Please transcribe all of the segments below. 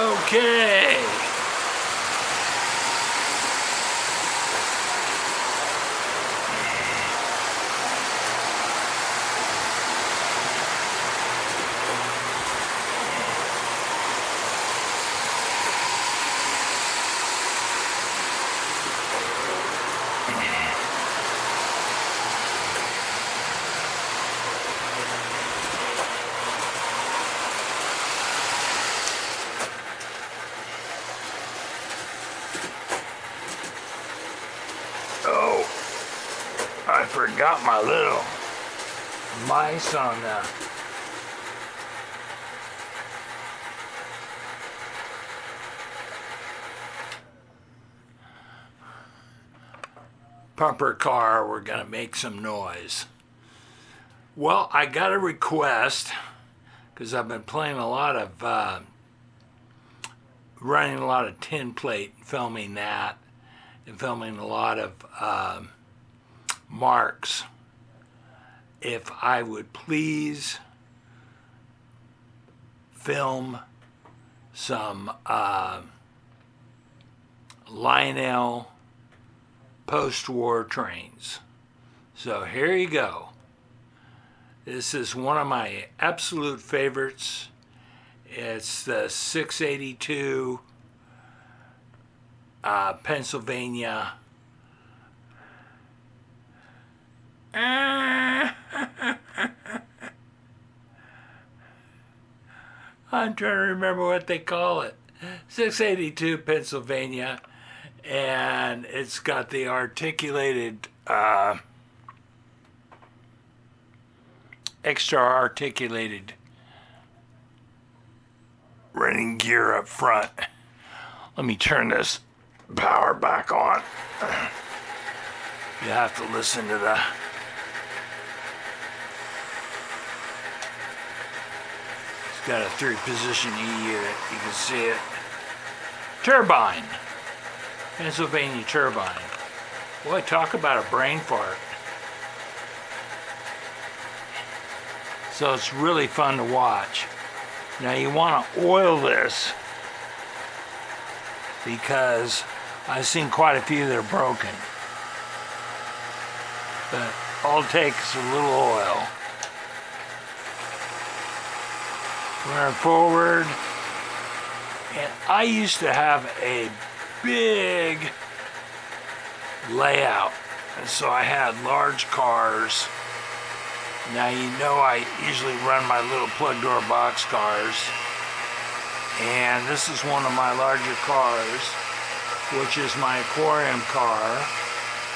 Okay. Oh, I forgot my little mice on the bumper car. We're gonna make some noise. Well, I got a request because I've been playing a lot of running a lot of tin plate, filming that, and filming a lot of marks. If I would please film some Lionel post-war trains. So here you go. This is one of my absolute favorites. It's the 682 Pennsylvania. I'm trying to remember what they call it. 682 Pennsylvania, and it's got the articulated, extra articulated running gear up front. Let me turn this power back on. You have to listen to the got a 3-position E unit. You can see it. Turbine. Pennsylvania turbine. Boy, talk about a brain fart. So it's really fun to watch. Now you want to oil this because I've seen quite a few that are broken. But all it takes is a little oil. Running forward, and I used to have a big layout, and so I had large cars. Now you know I usually run my little plug door box cars, and this is one of my larger cars, which is my aquarium car,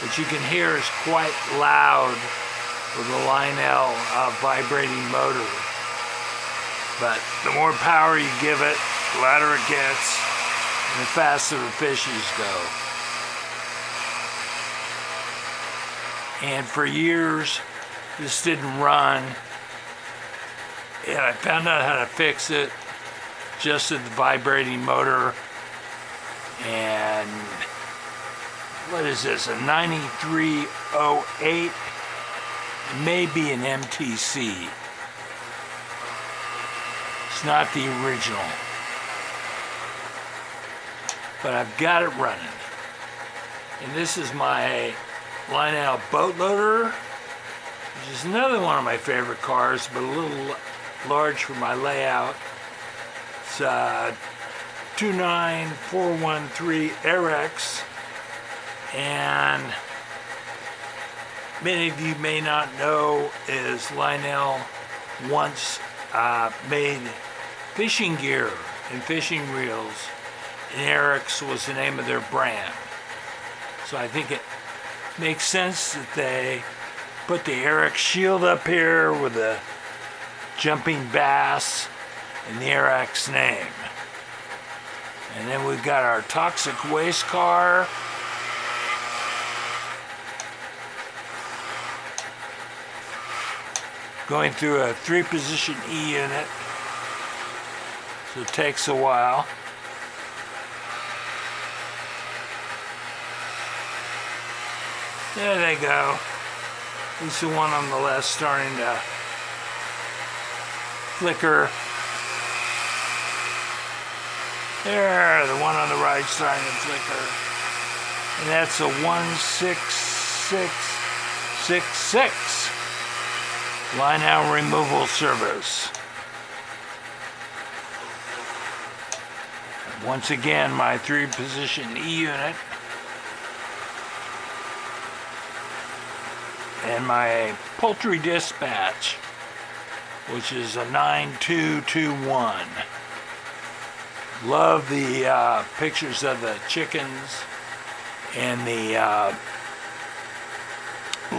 which you can hear is quite loud with the Lionel vibrating motor. But the more power you give it, the louder it gets, and the faster the fishes go. And for years, this didn't run. And I found out how to fix it, adjusted the vibrating motor. And what is this, a 9308? It may be an MTC. It's not the original, but I've got it running. And this is my Lionel boat loader, which is another one of my favorite cars, but a little large for my layout. It's 29413 RX, and many of you may not know is Lionel once made fishing gear and fishing reels, and Eric's was the name of their brand. So I think it makes sense that they put the Eric shield up here with the jumping bass and the Eric's name. And then we've got our toxic waste car. Going through a 3-position E unit, so it takes a while. There they go. At least the one on the left starting to flicker. There, the one on the right starting to flicker. And that's a 16666. Lionel removal service. Once again, my 3-position E unit. And my poultry dispatch, which is a 9221. Love the pictures of the chickens and the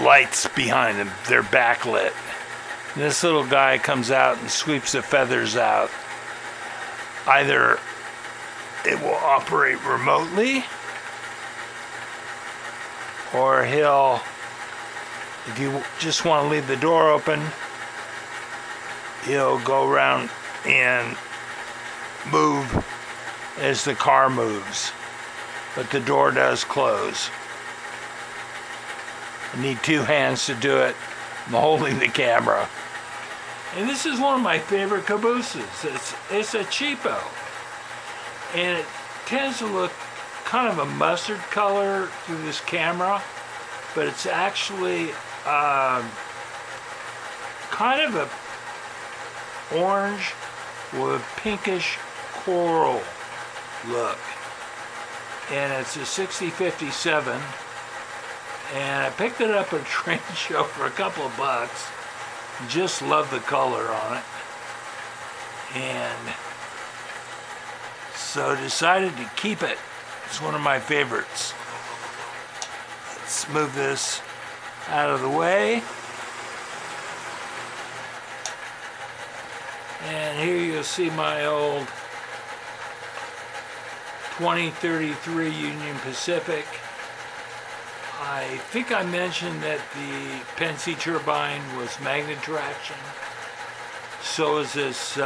lights behind them. They're backlit. This little guy comes out and sweeps the feathers out. Either it will operate remotely, or he'll, if you just want to leave the door open, he'll go around and move as the car moves. But the door does close. I need 2 hands to do it. I'm holding the camera. And this is one of my favorite cabooses. It's a cheapo. And it tends to look kind of a mustard color through this camera, but it's actually kind kind of a orange with pinkish coral look. And it's a 6057. And I picked it up at a trade show for a couple of bucks. Just love the color on it. And so decided to keep it. It's one of my favorites. Let's move this out of the way. And here you'll see my old 2033 Union Pacific. I think I mentioned that the Pennsy turbine was magnet traction. So is this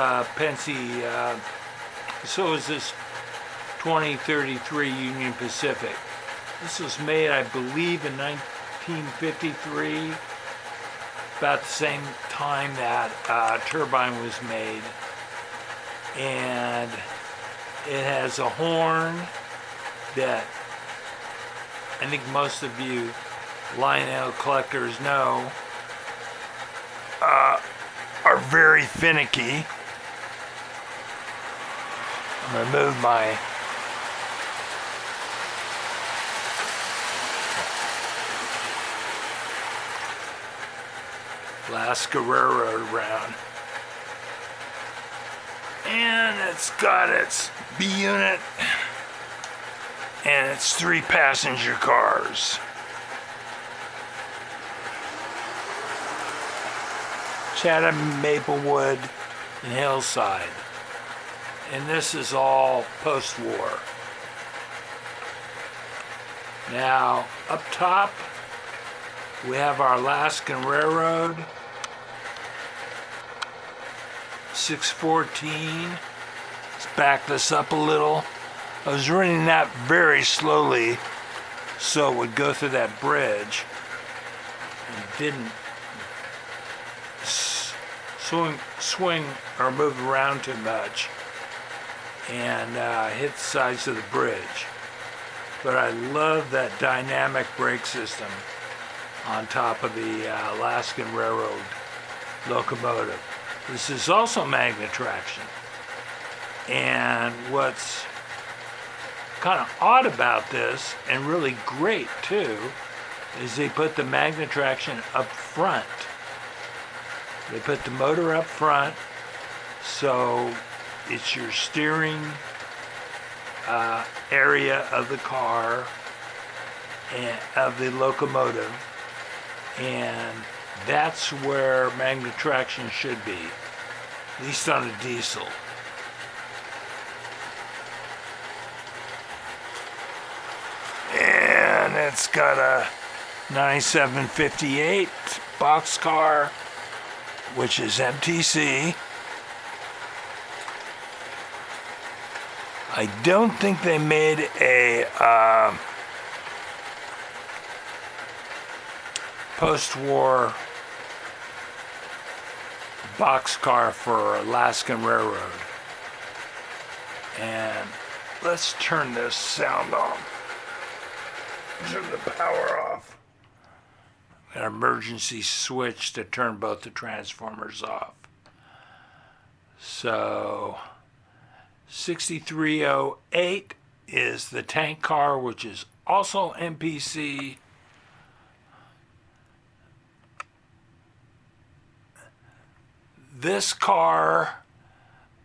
so is this 2033 Union Pacific. This was made, I believe, in 1953, about the same time that turbine was made. And it has a horn that I think most of you Lionel collectors know are very finicky. I'm going to move my Alaskan RR around. And it's got its B unit and it's 3 passenger cars. Chatham, Maplewood, and Hillside. And this is all post-war. Now, up top, we have our Alaskan Railroad, 614. Let's back this up a little. I was running that very slowly so it would go through that bridge and didn't swing or move around too much and hit the sides of the bridge. But I love that dynamic brake system on top of the Alaskan Railroad locomotive. This is also magnet traction. And what's kind of odd about this, and really great too, is they put the magnet traction up front. They put the motor up front, so it's your steering area of the car and of the locomotive, and that's where magnet traction should be, at least on a diesel. And it's got a 9758 boxcar, which is MTC. I don't think they made a post-war boxcar for Alaskan Railroad. And let's turn this sound off. Turn the power off. An emergency switch to turn both the transformers off. So 6308 is the tank car, which is also MPC. This car,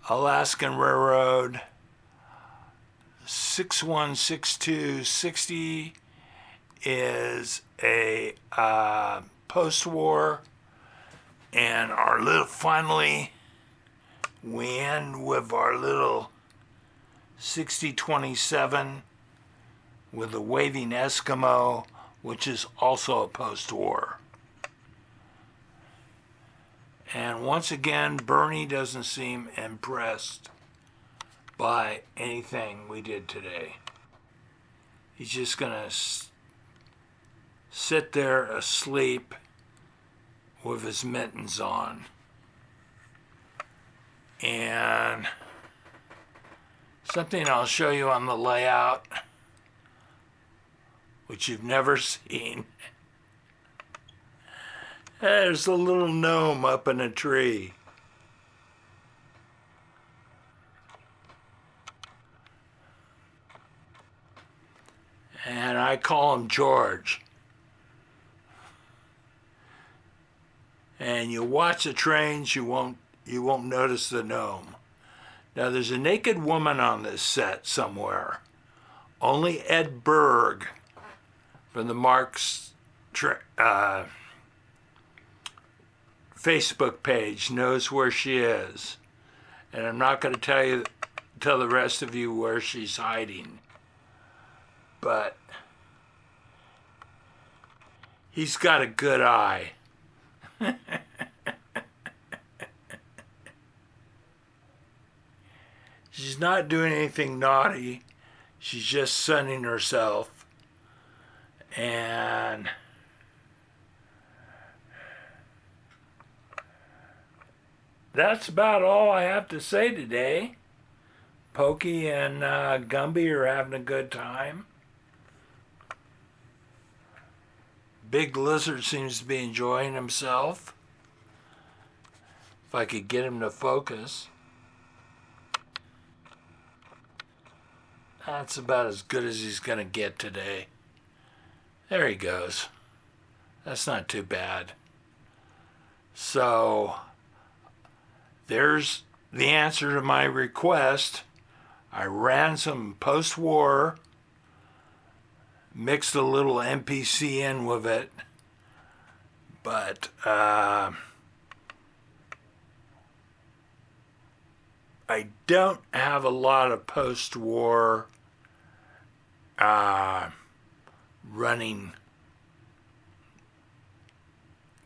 Alaskan Railroad 616260, is a post-war, and our little, finally we end with our little 6027 with the waving Eskimo, which is also a post-war. And once again, Bernie doesn't seem impressed by anything we did today. He's just gonna sit there asleep with his mittens on. And something I'll show you on the layout, which you've never seen. There's a little gnome up in a tree. And I call him George. And you watch the trains, you won't notice the gnome. Now there's a naked woman on this set somewhere. Only Ed Berg from the Mark's Facebook page knows where she is. And I'm not going to tell the rest of you where she's hiding. But he's got a good eye. She's not doing anything naughty. She's just sunning herself. And that's about all I have to say today. Pokey and Gumby are having a good time. Big Lizard seems to be enjoying himself. If I could get him to focus. That's about as good as he's going to get today. There he goes. That's not too bad. So, there's the answer to my request. I ran some post-war, mixed a little NPC in with it, but I don't have a lot of post-war running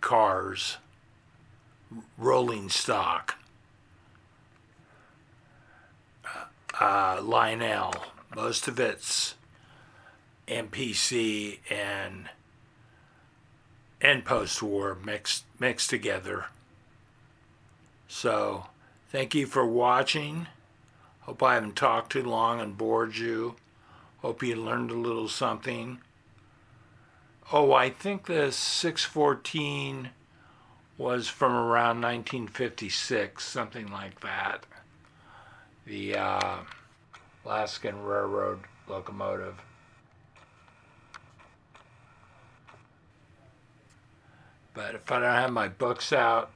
cars, rolling stock. Lionel, most of it's NPC and post-war mixed together. So, thank you for watching. Hope I haven't talked too long and bored you. Hope you learned a little something. Oh, I think the 614 was from around 1956, something like that. The Alaskan Railroad locomotive. But if I don't have my books out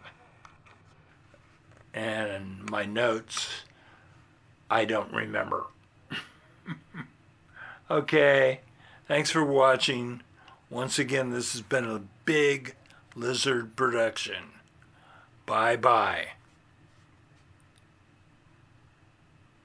and my notes, I don't remember. Okay, thanks for watching. Once again, this has been a Big Lizard production. Bye-bye.